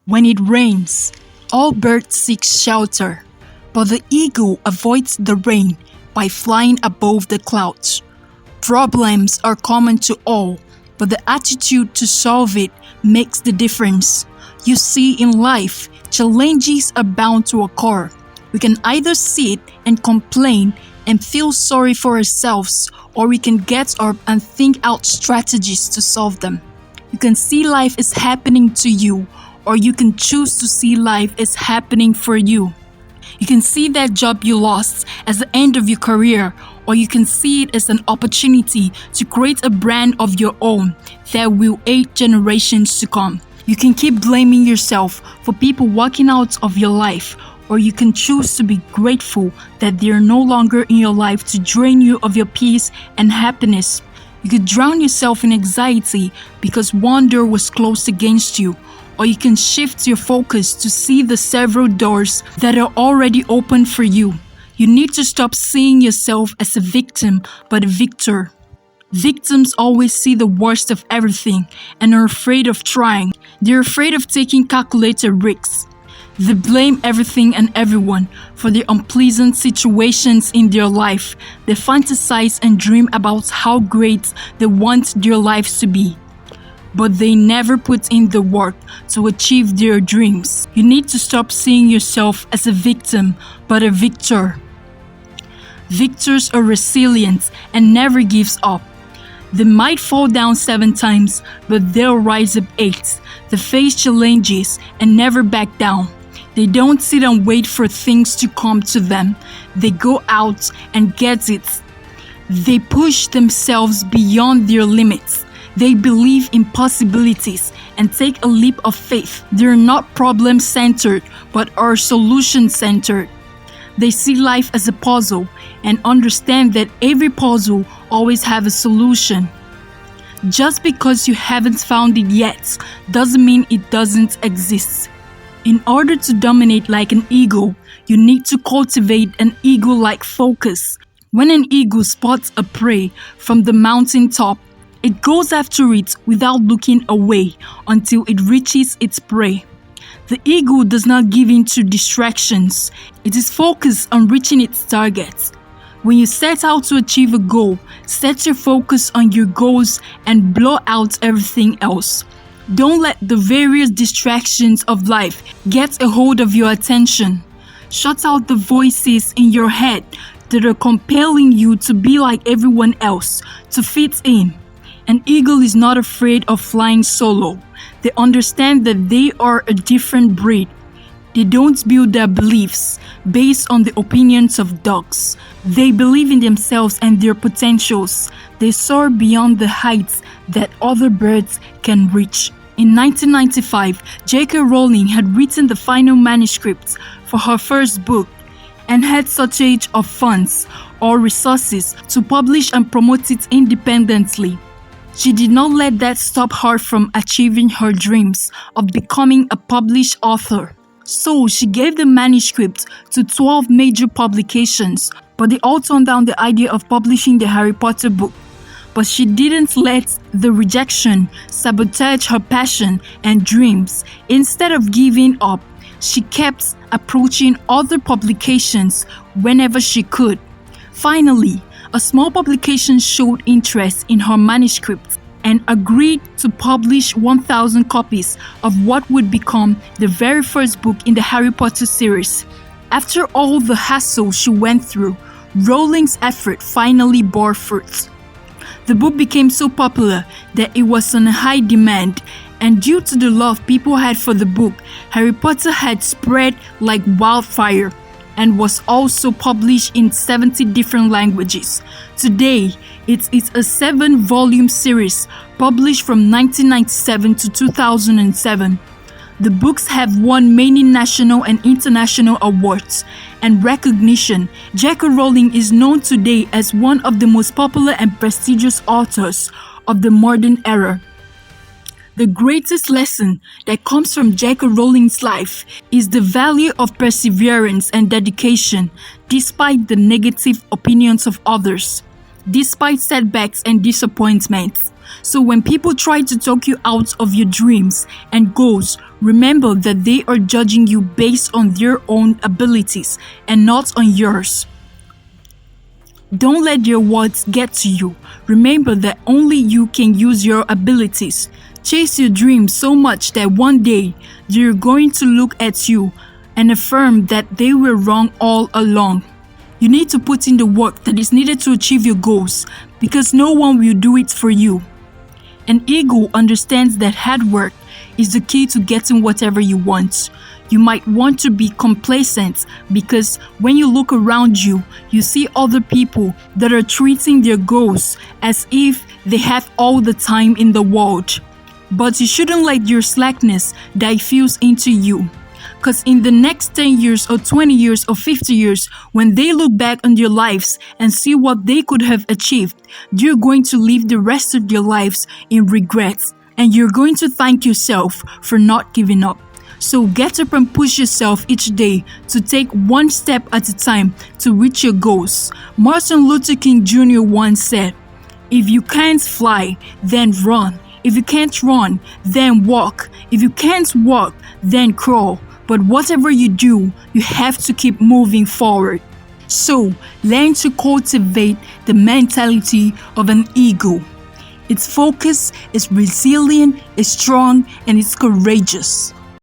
When it rains, all birds seek shelter, but the eagle avoids the rain by flying above the clouds. Problems are common to all, but the attitude to solve it makes the difference. You see, in life, challenges are bound to occur. We can either sit and complain and feel sorry for ourselves, or we can get up and think out strategies to solve them. You can see life is happening to you, or you can choose to see life is happening for you. You can see that job you lost as the end of your career, or you can see it as an opportunity to create a brand of your own that will aid generations to come. You can keep blaming yourself for people walking out of your life, or you can choose to be grateful that they are no longer in your life to drain you of your peace and happiness. You could drown yourself in anxiety because one door was closed against you, or you can shift your focus to see the several doors that are already open for you. You need to stop seeing yourself as a victim, but a victor. Victims always see the worst of everything and are afraid of trying. They're afraid of taking calculated risks. They blame everything and everyone for the unpleasant situations in their life. They fantasize and dream about how great they want their lives to be, but they never put in the work to achieve their dreams. You need to stop seeing yourself as a victim, but a victor. Victors are resilient and never gives up. They might fall down 7 times, but they'll rise up 8. They face challenges and never back down. They don't sit and wait for things to come to them. They go out and get it. They push themselves beyond their limits. They believe in possibilities and take a leap of faith. They're not problem-centered, but are solution-centered. They see life as a puzzle and understand that every puzzle always has a solution. Just because you haven't found it yet doesn't mean it doesn't exist. In order to dominate like an eagle, you need to cultivate an eagle-like focus. When an eagle spots a prey from the mountaintop, it goes after it without looking away until it reaches its prey. The eagle does not give in to distractions. It is focused on reaching its target. When you set out to achieve a goal, set your focus on your goals and blow out everything else. Don't let the various distractions of life get a hold of your attention. Shut out the voices in your head that are compelling you to be like everyone else, to fit in. An eagle is not afraid of flying solo. They understand that they are a different breed. They don't build their beliefs based on the opinions of dogs. They believe in themselves and their potentials. They soar beyond the heights that other birds can reach. In 1995, J.K. Rowling had written the final manuscript for her first book and had shortage of funds or resources to publish and promote it independently. She did not let that stop her from achieving her dreams of becoming a published author. So she gave the manuscript to 12 major publications, but they all turned down the idea of publishing the Harry Potter book. But she didn't let the rejection sabotage her passion and dreams. Instead of giving up, she kept approaching other publications whenever she could. Finally, a small publication showed interest in her manuscript and agreed to publish 1,000 copies of what would become the very first book in the Harry Potter series. After all the hassle she went through, Rowling's effort finally bore fruit. The book became so popular that it was on high demand, and due to the love people had for the book, Harry Potter had spread like wildfire and was also published in 70 different languages. Today, it is a 7-volume series published from 1997 to 2007. The books have won many national and international awards and recognition. J.K. Rowling is known today as one of the most popular and prestigious authors of the modern era. The greatest lesson that comes from J.K. Rowling's life is the value of perseverance and dedication despite the negative opinions of others. despite setbacks and disappointments. So when people try to talk you out of your dreams and goals, remember that they are judging you based on their own abilities and not on yours. Don't let their words get to you. Remember that only you can use your abilities. Chase your dreams so much that one day they're going to look at you and affirm that they were wrong all along. You need to put in the work that is needed to achieve your goals because no one will do it for you. An ego understands that hard work is the key to getting whatever you want. You might want to be complacent because when you look around you, you see other people that are treating their goals as if they have all the time in the world. But you shouldn't let your slackness diffuse into you. Because in the next 10 years or 20 years or 50 years, when they look back on their lives and see what they could have achieved, you're going to live the rest of their lives in regrets. And you're going to thank yourself for not giving up. So get up and push yourself each day to take one step at a time to reach your goals. Martin Luther King Jr. once said, "If you can't fly, then run. If you can't run, then walk. If you can't walk, then crawl. But whatever you do, you have to keep moving forward." So, learn to cultivate the mentality of an ego. Its focus is resilient, it's strong, and it's courageous.